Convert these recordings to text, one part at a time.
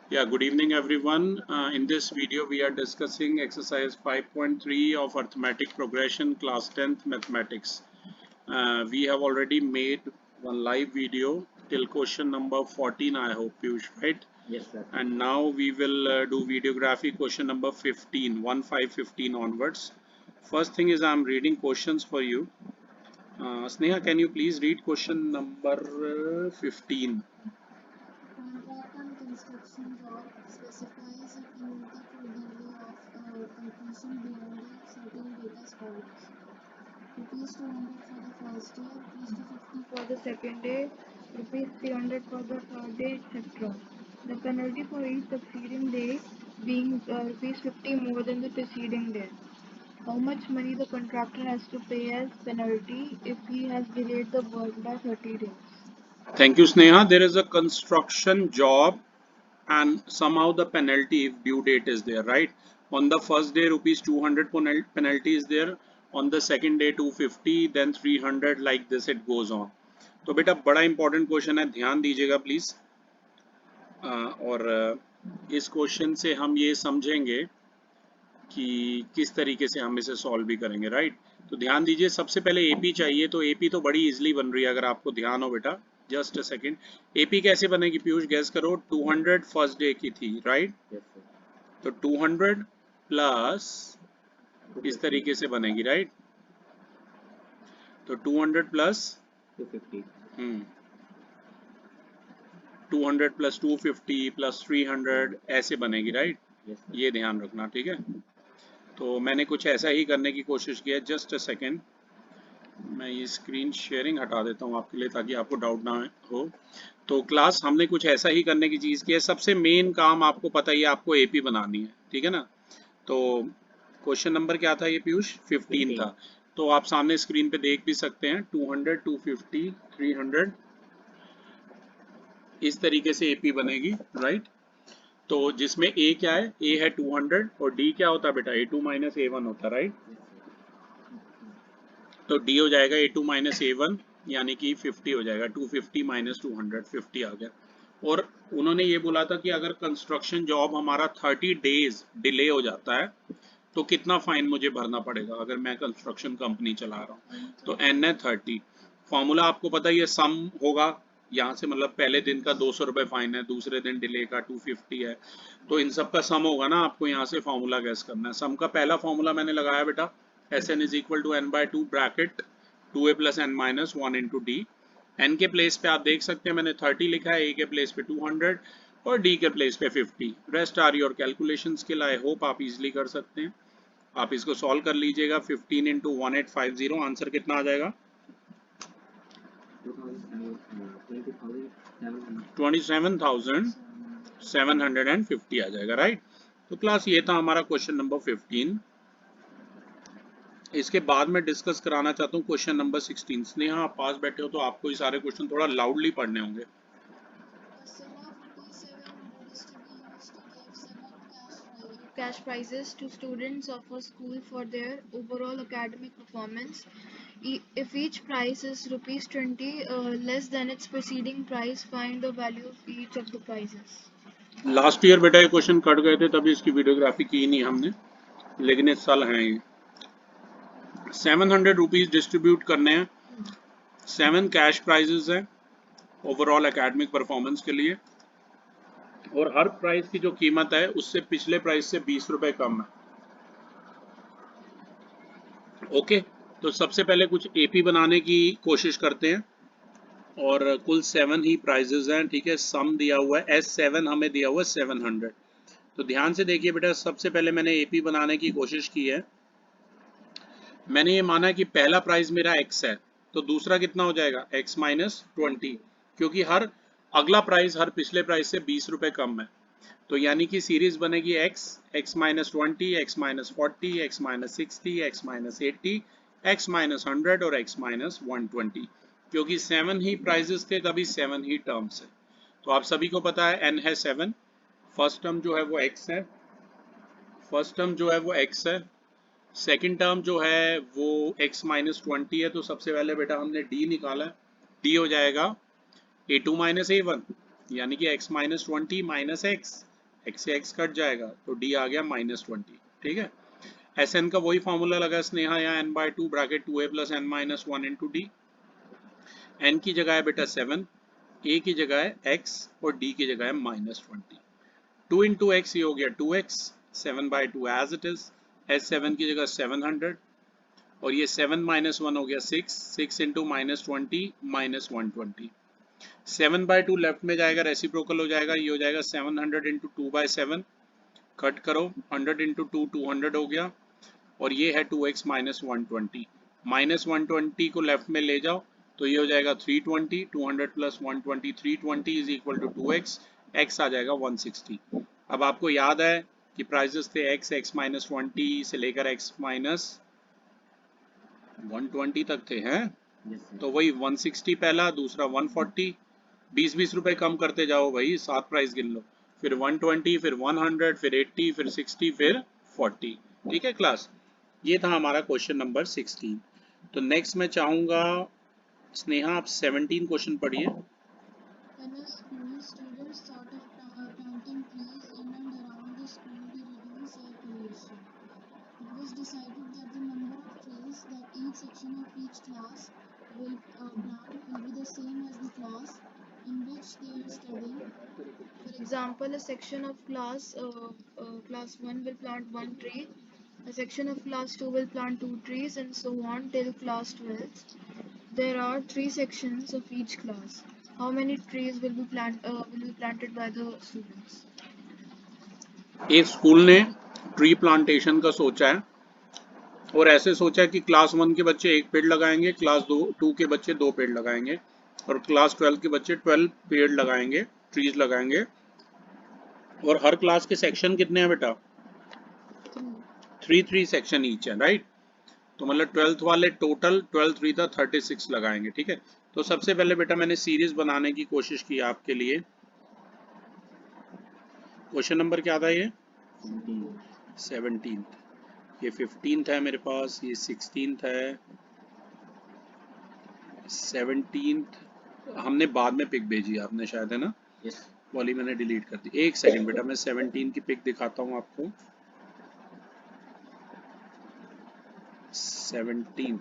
Yeah, good evening everyone. In this video we are discussing exercise 5.3 of arithmetic progression class 10th mathematics. We have already made one live video till question number 14, I hope, Piyush, right? Yes, sir. And now we will do videography question number 15, 15 onwards. First thing is I'm reading questions for you. Sneha, can you please read question number 15? Contract and construction job specifies a penalty for delay of completion beyond a certain date as follows. Rupees 200 for the first day, rupees 250 for the second day, rupees 300 for the third day, etc. The penalty for each succeeding day being rupees 50 more than the preceding day. How much money the contractor has to pay as penalty if he has delayed the work by 30 days? Thank you, Sneha. There is a construction job and somehow the penalty if due date is there, right? On the first day rupees 200 penalty is there, on the second day 250, then 300, like this it goes on. तो बेटा बड़ा important question है, ध्यान दीजिएगा please. और इस question से हम ये समझेंगे कि किस तरीके से हम इसे सॉल्व भी करेंगे, राइट? तो ध्यान दीजिए, सबसे पहले एपी चाहिए, तो एपी तो बड़ी इजीली बन रही है अगर आपको ध्यान हो बेटा। जस्ट अ सेकंड, एपी कैसे बनेगी पीयूष, गैस करो। 200 फर्स्ट डे की थी, राइट? Yes, sir. तो 200 प्लस इस तरीके से बनेगी, राइट? तो 200 प्लस 250. 200 प्लस 250 प्लस 300 ऐसे बनेगी, राइट? Yes, sir. ये ध्यान रखना, ठीक है? तो मैंने कुछ ऐसा ही करने की कोशिश की है। जस्ट अ सेकेंड, मैं ये स्क्रीन शेयरिंग हटा देता हूँ आपके लिए ताकि आपको डाउट ना हो। तो क्लास हमने कुछ ऐसा ही करने की चीज़ की है। सबसे मेन काम आपको पता ही है, आपको एपी बनानी है, ठीक है ना? तो क्वेश्चन नंबर क्या था ये पीयूष? 15 था। तो आप सामने स्क्रीन पे देख भी सकते हैं, 200, 250, 300 इस तरीके से एपी बनेगी, राइट? तो जिसमें ए क्या है, ए है 200 और डी क्या होता है बेटा, A2 माइनस A1 होता है, राइट? तो डी हो जाएगा A2 माइनस A1, यानी कि 50 हो जाएगा। 250 माइनस 200, 50 आ गया। और उन्होंने ये बोला था कि अगर कंस्ट्रक्शन जॉब हमारा 30 डेज डिले हो जाता है तो कितना फाइन मुझे भरना पड़ेगा अगर मैं कंस्ट्रक्शन कंपनी चला रहा हूँ। तो एन है 30। फॉर्मूला आपको पता ही है, सम होगा यहाँ से, मतलब पहले दिन का 200 रुपये फाइन है, दूसरे दिन डिले का 250 है, तो इन सब का सम होगा ना। आपको यहाँ से फॉर्मूला गैस करना है। सम का पहला फॉर्मूला मैंने लगाया बेटा, S N is equal to N by two bracket 2a plus N minus 1 into D. N के प्लेस पे आप देख सकते हैं मैंने 30 लिखा है, ए के प्लेस पे 200 और डी के प्लेस पे 50। Rest are your calculation skill, I hope आप इजिली कर सकते हैं। आप इसको सॉल्व कर लीजिएगा। 15 इंटू 1850, आंसर कितना आ जाएगा? 27,750 आ जाएगा, राइट? तो क्लास ये था हमारा क्वेश्चन नंबर 15। इसके बाद में डिस्कस कराना चाहता हूँ क्वेश्चन नंबर 16। स्नेहा आप पास बैठे हो तो आपको ये सारे क्वेश्चन थोड़ा लाउडली पढ़ने होंगे। The sum of rupees 700 is to be used to give 7 cash prizes to students of a school for their overall academic performance. If each prize is rupees 20 less than its preceding prize, find the value of each of the prizes. Last year बेटा ये question cut गए थे, तभी इसकी videography की नहीं हमने, लेकिन इस साल हैं ये। 700 रुपीज डिस्ट्रीब्यूट करने हैं, 7 कैश प्राइजेस हैं ओवरऑल एकेडमिक परफॉर्मेंस के लिए, और हर प्राइस की जो कीमत है उससे पिछले प्राइस से 20 रुपए कम है। ओके, तो सबसे पहले कुछ एपी बनाने की कोशिश करते हैं, और कुल 7 ही प्राइजेस हैं, ठीक है? सम दिया हुआ है S7, हमें दिया हुआ है 700। तो ध्यान से देखिए बेटा, सबसे पहले मैंने एपी बनाने की कोशिश की है। मैंने ये माना कि पहला प्राइस मेरा x है, तो दूसरा कितना हो जाएगा, x माइनस 20, क्योंकि हर अगला प्राइस हर पिछले प्राइस से 20 रुपए कम है। तो यानी कि सीरीज बनेगी x minus 20, x minus 40, x minus 60, x minus 80, x minus 100 और x माइनस 120, क्योंकि 7 ही प्राइजेस थे तभी 7 ही टर्म्स है। तो आप सभी को पता है n है 7, फर्स्ट टर्म जो है वो x है, फर्स्ट टर्म जो है वो x है, सेकेंड टर्म जो है वो x माइनस 20 है। तो सबसे पहले बेटा हमने d निकाला, d हो जाएगा A2 माइनस A1, यानी कि x minus 20 minus x, x से x कट जाएगा तो d आ गया -20, ठीक है। Sn का वही फॉर्मूला लगा स्नेहा, यहाँ n/2 bracket 2a plus n minus 1 into D. n की जगह है बेटा 7, a की जगह है x और d की जगह है -20। 2 इंटू एक्स ये हो गया 2x, 7/2 as it is, S7 की जगह 700 और ये 7 माइनस 1 हो गया 6 इंटू -20 -120। 7/2 लेफ्ट में जाएगा, रेसिप्रोकल हो जाएगा, ये हो जाएगा 700 इंटू 2/7, कट करो, 100 इंटू 2 200 हो गया और ये है 2x माइनस 120। -120 को लेफ्ट में ले जाओ तो ये हो जाएगा 320, 200 plus 120 320 is equal to 2x, x आ जाएगा 160। अब आपको याद है कि प्राइजेस थे x माइनस 20 से लेकर x माइनस 120 तक थे, हैं? तो वही 160 पहला, दूसरा 140, 20-20 रुपए कम करते जाओ भाई, 7 प्राइस गिन लो, फिर 120, फिर 100, फिर 80, फिर 60, फिर 40, ठीक है क्लास। ये था हमारा क्वेश्चन नंबर 16। तो नेक्स्ट मैं चाहूंगा स्नेहा आप 17 क्वेश्चन पढ़िए। In a school, students thought of planting trees in and around the school to reduce air pollution. It was decided that the number of trees that each section of each class will plant will be the same as the class in which they are studying. For example, a section of class 1 will plant 1 tree, a section of class 2 will plant 2 trees, and so on till class 12. There are 3 sections of each class. How many trees will be planted by the students? एक school ने tree plantation का सोचा है और ऐसे सोचा है कि क्लास 1 के बच्चे 1 पेड़ लगाएंगे, क्लास 2 के बच्चे 2 पेड़ लगाएंगे और क्लास 12 के बच्चे 12 पेड़ लगाएंगे, ट्रीज लगाएंगे। और हर क्लास के सेक्शन कितने हैं बेटा? 3 सेक्शन ईच है, राइट। तो मतलब 12th वाले टोटल 12 3 था 36 लगाएंगे, ठीक है। तो सबसे पहले बेटा मैंने सीरीज बनाने की कोशिश की आपके लिए। क्वेश्चन नंबर क्या था ये? 17। ये 15th है मेरे पास, ये 16th है, 17th हमने बाद में पिक भेजी आपने शायद, है ना? yes. वाली मैंने डिलीट कर दी। एक सेकंड बेटा, मैं 17 की पिक दिखाता हूँ आपको। 17।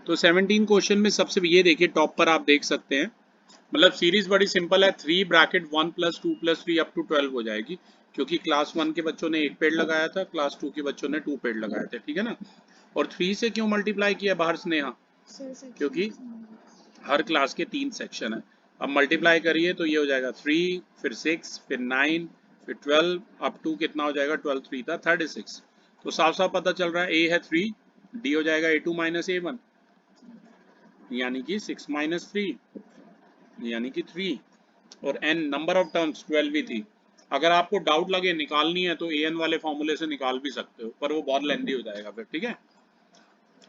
तो 17 क्वेश्चन में सबसे ये देखिए टॉप पर आप देख सकते हैं, मतलब सीरीज बड़ी सिंपल है, 3 bracket 1 plus 2 plus 3 up to 12 हो जाएगी, क्योंकि क्लास 1 के बच्चों ने 1 पेड़ लगाया था, क्लास 2 के बच्चों ने 2 पेड़ लगाए थे, ठीक है ना। और 3 से क्यों मल्टीप्लाई किया बाहर स्नेहा? क्योंकि हर क्लास के 3 सेक्शन है। अब मल्टीप्लाई करिए तो ये हो जाएगा 3, फिर 6, फिर 9, फिर 12, अप टू कितना हो जाएगा? 12 3 था 36। तो साफ साफ पता चल रहा है ए है 3, डी हो जाएगा A2 माइनस A1 यानी कि 6 माइनस 3 यानी कि 3, और n नंबर ऑफ टर्म्स 12 भी थी। अगर आपको डाउट लगे निकालनी है तो an वाले फॉर्मूले से निकाल भी सकते हो, पर वो बहुत लेंदी हो जाएगा फिर, ठीक है।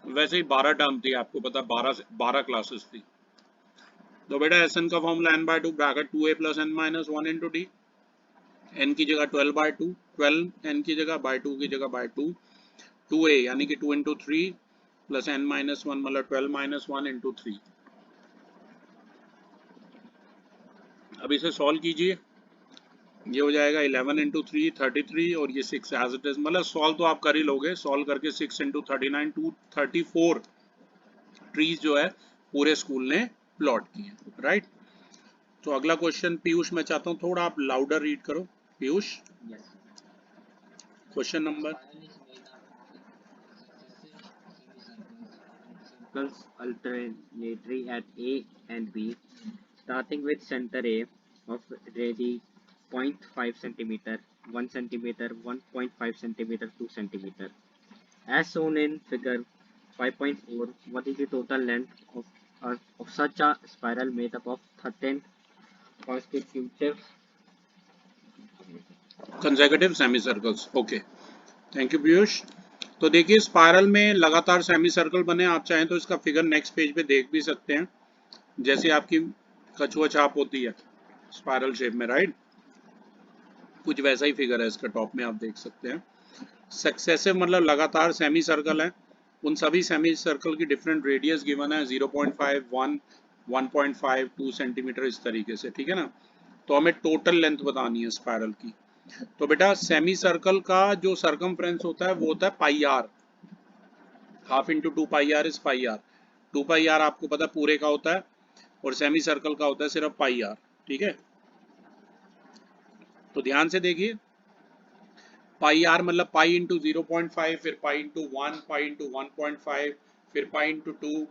वैसे ही 12 टर्म थी, आपको पता 12 क्लासेस थी। तो बेटा Sn का formula n/2 bracket 2a plus n minus 1 into D, n की जगह 12/2, 12 n की जगह बाई 2 की जगह बाई 2, 2a यानी कि 2 इंटू 3 प्लस n माइनस 1 मतलब 12 माइनस 1 इंटू 3। अब इसे सॉल्व कीजिए, ये हो जाएगा 11 इंटू 3 33 और ये 6 एज इट इज, मतलब सॉल्व तो आप कर ही लोगे। सॉल्व करके 6 इंटू 39 234 ट्रीज जो है पूरे स्कूल ने प्लॉट किए, राइट। तो अगला क्वेश्चन पीयूष मैं चाहता हूँ थोड़ा आप लाउडर रीड करो Piyush. Yes. Question number Circles alternately at A and B, starting with center A of radius 0.5 centimeter, 1 centimeter, 1.5 centimeter, 2 centimeter. As shown in figure 5.4, what is the total length of such a spiral made up of 13 consecutive consecutive semi circles. Okay, thank you Piyush. तो देखिए spiral में लगातार semi circle बने, आप चाहें तो इसका figure next page पे देख भी सकते हैं, जैसे आपकी कछुआ छाप होती है स्पाइरल शेप में, राइट। कुछ वैसा ही फिगर है इसका, टॉप में आप देख सकते हैं। सक्सेसिव मतलब लगातार सेमी सर्कल है, उन सभी सेमी सर्कल की डिफरेंट रेडियस गिवन है, 0.5 1 1.5 2 सेंटीमीटर इस तरीके से, ठीक है ना। तो हमें टोटल लेंथ बतानी है स्पाइरल की। तो बेटा सेमी सर्कल का जो सरकमफ्रेंस होता है वो होता है pi r, half into 2 pi r is pi r. 2 pi r आपको पता पूरे का होता है और सेमी सर्कल का होता है सिर्फ पाई आर, ठीक है। तो ध्यान से देखिए, पाई आर मतलब पाई इंटू 0.5, फिर पाई इंटू 1, पाई इंटू 1.5, फिर पाई इंटू 2,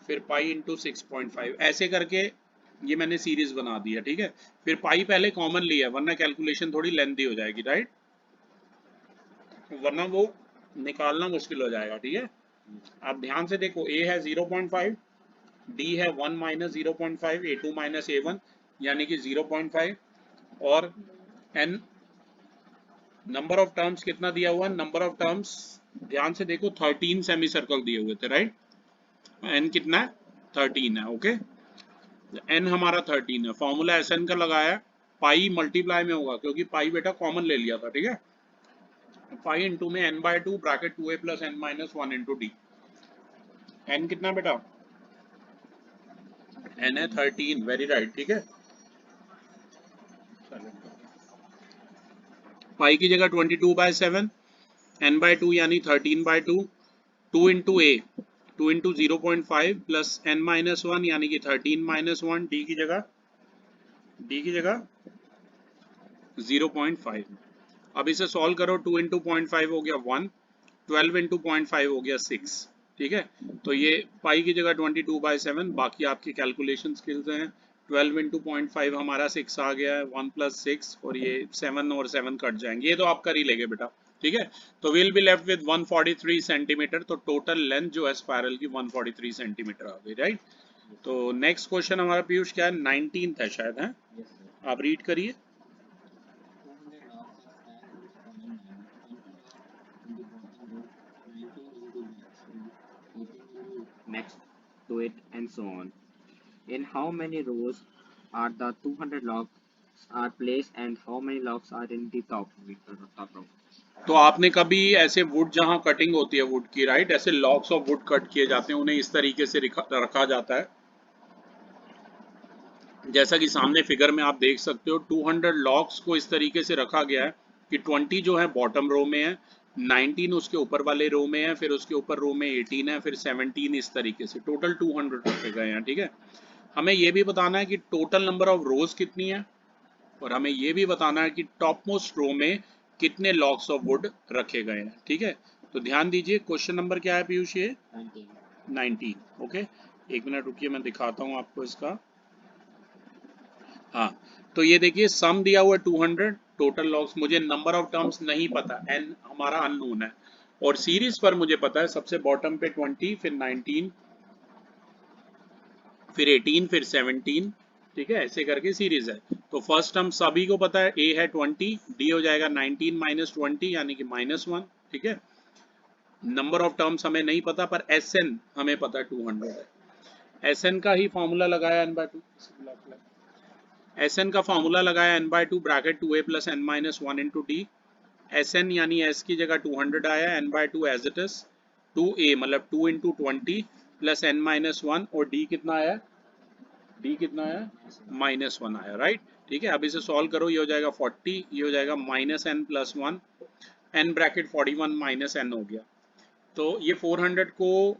फिर पाई इंटू 6.5, ऐसे करके ये मैंने सीरीज बना दी है, ठीक है। फिर पाई पहले कॉमन लिया है वरना कैलकुलेशन थोड़ी लेंथी हो जाएगी, राइट, वरना वो निकालना मुश्किल हो जाएगा, ठीक है। आप ध्यान से देखो, ए है 0.5, डी है 1 माइनस 0.5, A2 माइनस A1 यानी कि 0.5, और एन नंबर ऑफ टर्म्स कितना दिया हुआ है, नंबर ऑफ टर्म्स ध्यान से देखो 13 सेमी सर्कल दिए हुए थे, राइट। एन कितना है, 13 है, ओके। एन हमारा 13 है, फॉर्मूला एस एन का लगाया, पाई मल्टीप्लाई में होगा क्योंकि पाई बेटा कॉमन ले लिया था, ठीक है। पाई इंटू में n/2 bracket 2a plus n minus 1 into D. N कितना बेटा, एन है 13, वेरी राइट, ठीक है। पाई की जगह 22/7, n/2 यानी 13/2, 2 इंटू ए 2 इंटू 0.5 प्लस n माइनस 1 यानी कि 13 माइनस 1, डी की जगह 0.5। अब इसे सॉल्व करो, 2 इंटू 0.5 हो गया 1, 12 इंटू 0.5 हो गया 6, ठीक है। तो ये पाई की जगह 22/7, बाकी आपकी कैलकुलेशन स्किल्स हैं। 12 इंटू 0.5 हमारा 6 आ गया है, 1 प्लस 6, और ये 7 और 7 कट जाएंगे, ये तो आप कर ही लेंगे बेटा, ठीक है। तो will be left with 143 centimetre, तो टोटल लेंथ जो है स्पायरल की 143 सेंटीमीटर आ गई, राइट। तो नेक्स्ट क्वेश्चन हमारा पीयूष क्या है, 19th है शायद, है, आप रीड करिए। next to it, and so on. In how many rows are the 200 logs are placed, and how many logs are in the top row? तो आपने कभी ऐसे वुड जहां कटिंग होती है वुड की, राइट, ऐसे लॉग्स ऑफ वुड कट किए जाते हैं, उन्हें इस तरीके से रखा जाता है, जैसा कि सामने फिगर में आप देख सकते हो। 200 लॉग्स को इस तरीके से रखा गया है कि 20 जो है बॉटम रो में है, 19 उसके ऊपर वाले रो में है, फिर उसके ऊपर रो में 18 है, फिर 17, इस तरीके से टोटल 200 रखे गए हैं, ठीक है। हमें ये भी बताना है कि टोटल नंबर ऑफ रोज कितनी है, और हमें ये भी बताना है कि टॉप मोस्ट रो में कितने लॉग्स ऑफ वुड रखे गए हैं, ठीक है। तो ध्यान दीजिए, क्वेश्चन नंबर क्या है पीयूष, ये 19, ओके। एक मिनट रुकिए, मैं दिखाता हूं आपको इसका। हाँ, तो ये देखिए सम दिया हुआ है 200, टोटल लॉग्स, मुझे नंबर ऑफ टर्म्स नहीं पता, एन हमारा अननोन है, और सीरीज पर मुझे पता है सबसे बॉटम पे 20, फिर 19, फिर 18, फिर 17, ठीक है, ऐसे करके सीरीज है। तो फर्स्ट टर्म सभी को पता है, ए है 20, डी हो जाएगा 19 माइनस 20 यानी कि -1, ठीक है। नंबर ऑफ टर्म्स हमें नहीं पता, पर एस एन हमें पता है 200 है। एस एन का ही फॉर्मूला लगाया n/2, एस एन का फॉर्मूला लगाया n/2 bracket 2a plus n minus 1 into D. S N यानी एस की जगह 200 आया, n/2 as it is, 2a मतलब 2 इंटू 20 प्लस n माइनस 1, और डी कितना आया, डी कितना आया, -1 आया, राइट, ठीक है। अब इसे सॉल्व करो, ये हो जाएगा 40, ये हो जाएगा -n plus 1, n bracket 41 minus n हो गया। तो ये 400 को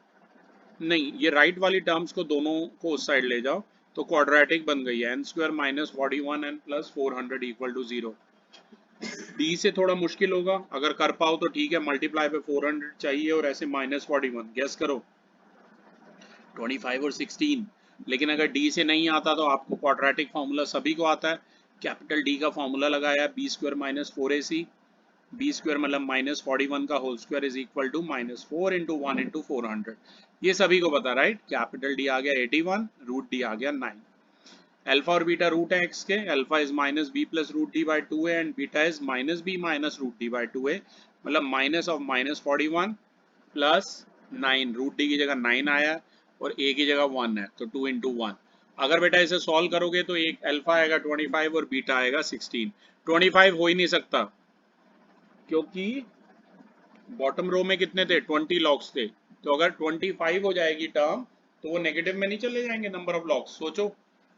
नहीं, ये राइट वाली टर्म्स को दोनों को उस साइड ले जाओ, तो क्वाड्रेटिक बन गई है, n² minus 41n plus 400 equal to 0। D से थोड़ा मुश्किल होगा, अगर कर पाओ तो ठीक है, मल्टीप्लाई पे 400 चाहिए और ऐसे -41, गेस करो 25 और 16। लेकिन अगर डी से नहीं आता तो आपको क्वाड्रेटिक फार्मूला सभी को आता है, कैपिटल डी का फार्मूला लगाया, b² माइनस 4ac, b² मतलब -41 का whole square is equal to -4 into 1 into 400, ये सभी को पता, राइट। कैपिटल डी आ गया 81, रूट डी आ गया 9। अल्फा और बीटा रूट है x के, alpha is minus B plus root D by 2a and beta is minus B minus root D by 2a, मतलब minus of -41 plus 9, root D की जगह 9 आया और a की जगह 1 है, तो 2 इंटू 1। अगर बेटा इसे सॉल्व करोगे तो एक अल्फा आएगा 25 और बीटा आएगा 16। 25 हो ही नहीं सकता क्योंकि बॉटम रो में कितने थे, 20 लॉग्स थे, तो अगर 25 हो जाएगी टर्म तो वो नेगेटिव में नहीं चले जाएंगे नंबर ऑफ लॉग्स, सोचो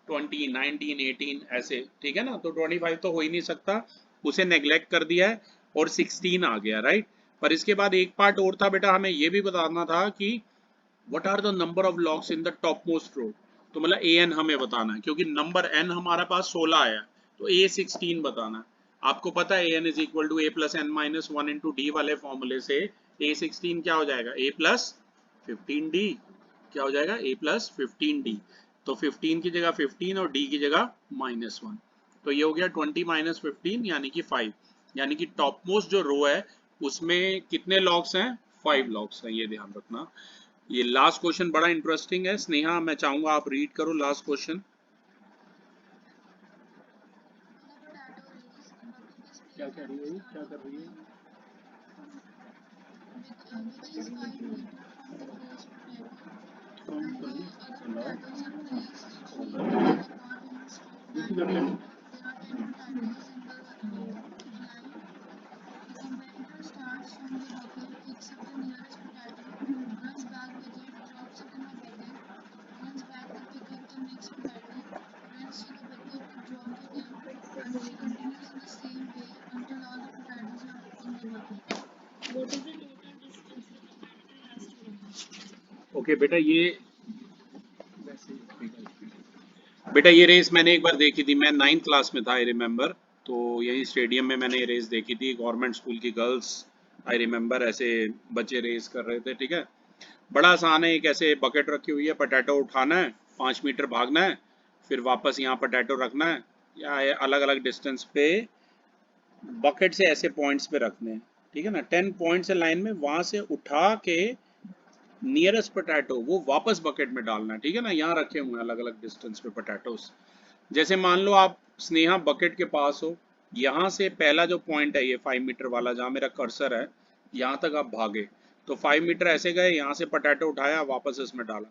20, 19, 18 ऐसे, ठीक है ना। तो 25 तो हो ही नहीं सकता, उसे नेग्लेक्ट कर दिया है और 16 आ गया, राइट। पर इसके बाद एक पार्ट और था बेटा, हमें ये भी बताना था कि what are the number of logs in the top most row. तो मतलब an हमें बताना है, क्योंकि नंबर n हमारे पास 16 आया, तो a 16 बताना है। आपको पता है an is equal to a plus n minus one into D वाले फॉर्मूले से a 16 क्या हो जाएगा, a प्लस 15d। क्या हो जाएगा, a प्लस 15d। तो 15 की जगह 15 और d की जगह -1, तो ये हो गया 20 माइनस 15 यानी कि 5। यानी कि टॉप मोस्ट जो रो है उसमें कितने लॉग्स हैं, 5 लॉग्स हैं, ये ध्यान रखना। ये लास्ट क्वेश्चन बड़ा इंटरेस्टिंग है स्नेहा, मैं चाहूंगा आप रीड करो लास्ट क्वेश्चन। क्या कर रही है, क्या कर रही है? which is 5 meter from the first potato, and the other potatoes are placed 3 meters apart in a straight line. There are 10 potatoes in the line. The competitor starts from the bucket, picks up the nearest potato, runs back with it, drops it in the bucket, runs back to pick up the next potato, runs to the bucket to drop it in, and she continues in the same way until all the potatoes are in the bucket. What is the total distance the competitor has to run? Okay बेटा, ये race मैंने एक बार देखी थी, मैं 9th class में था, I remember. तो यही स्टेडियम में मैंने ये रेस देखी थी, गवर्नमेंट स्कूल की गर्ल्स, आई रिमेम्बर, ऐसे बच्चे रेस कर रहे थे, ठीक है। बड़ा आसान है, एक ऐसे बकेट रखी हुई है, पोटैटो उठाना है, 5 मीटर भागना है, फिर वापस यहाँ पोटैटो रखना है, या अलग अलग डिस्टेंस पे बकेट से ऐसे पॉइंट्स पे रखने हैं, ठीक है ना। 10 पॉइंट्स है लाइन में, वहां से उठा के नियरेस्ट पोटैटो वो वापस बकेट में डालना है, ठीक है ना। यहाँ रखे हुए हैं अलग अलग डिस्टेंस पे पोटैटोस। जैसे मान लो आप स्नेहा बकेट के पास हो, यहाँ से पहला जो पॉइंट है ये 5 मीटर वाला, जहाँ मेरा कर्सर है, यहाँ तक आप भागे, तो 5 मीटर ऐसे गए, यहाँ से पोटैटो उठाया, वापस इसमें डाला,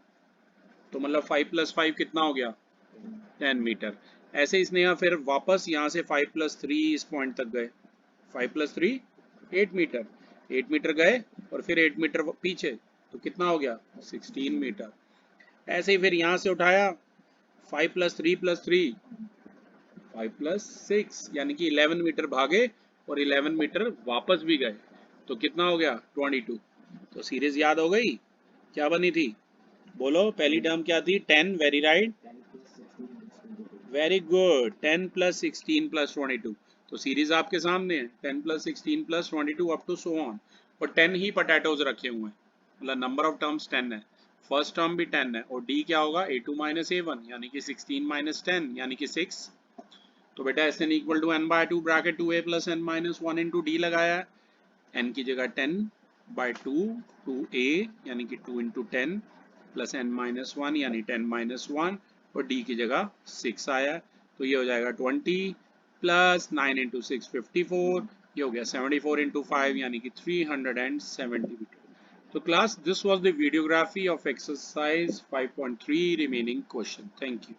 तो मतलब 5 + 5 कितना हो गया, 10 मीटर। ऐसे ही स्नेहा फिर वापस यहाँ से 5 + 3 इस पॉइंट तक गए, 5 + 3 8 मीटर, 8 मीटर गए, और फिर 8 मीटर पीछे, तो कितना हो गया, 16 मीटर। ऐसे ही फिर यहाँ से उठाया, 5 + 3 + 3 5 + 6 यानी कि 11 मीटर भागे, और 11 मीटर वापस भी गए, तो कितना हो गया, 22। तो सीरीज याद हो गई, क्या बनी थी, बोलो पहली टर्म क्या थी, 10, वेरी राइट, वेरी गुड, 10 + 16 + 22। तो सीरीज आपके सामने है, 10 + 16 + 22 अप टू सो ऑन, और 10 ही पोटैटोज रखे हुए हैं, मतलब नंबर ऑफ टर्म्स 10 है, फर्स्ट टर्म भी 10 है, और डी क्या होगा, a2 - a1 यानी कि 16 - 10 यानी कि 6। तो बेटा Sn = n/2 bracket 2a + n - 1 into D लगाया, n की जगह 10/2 2a यानी कि 2 × 10 + n - 1 यानी 10 - 1, और d की जगह 6 आया, तो ये हो जाएगा 20 + 9 × 6 54, ये हो गया 74 × 5 यानी कि 370 metre. So class, this was the videography of exercise 5.3 remaining question. Thank you.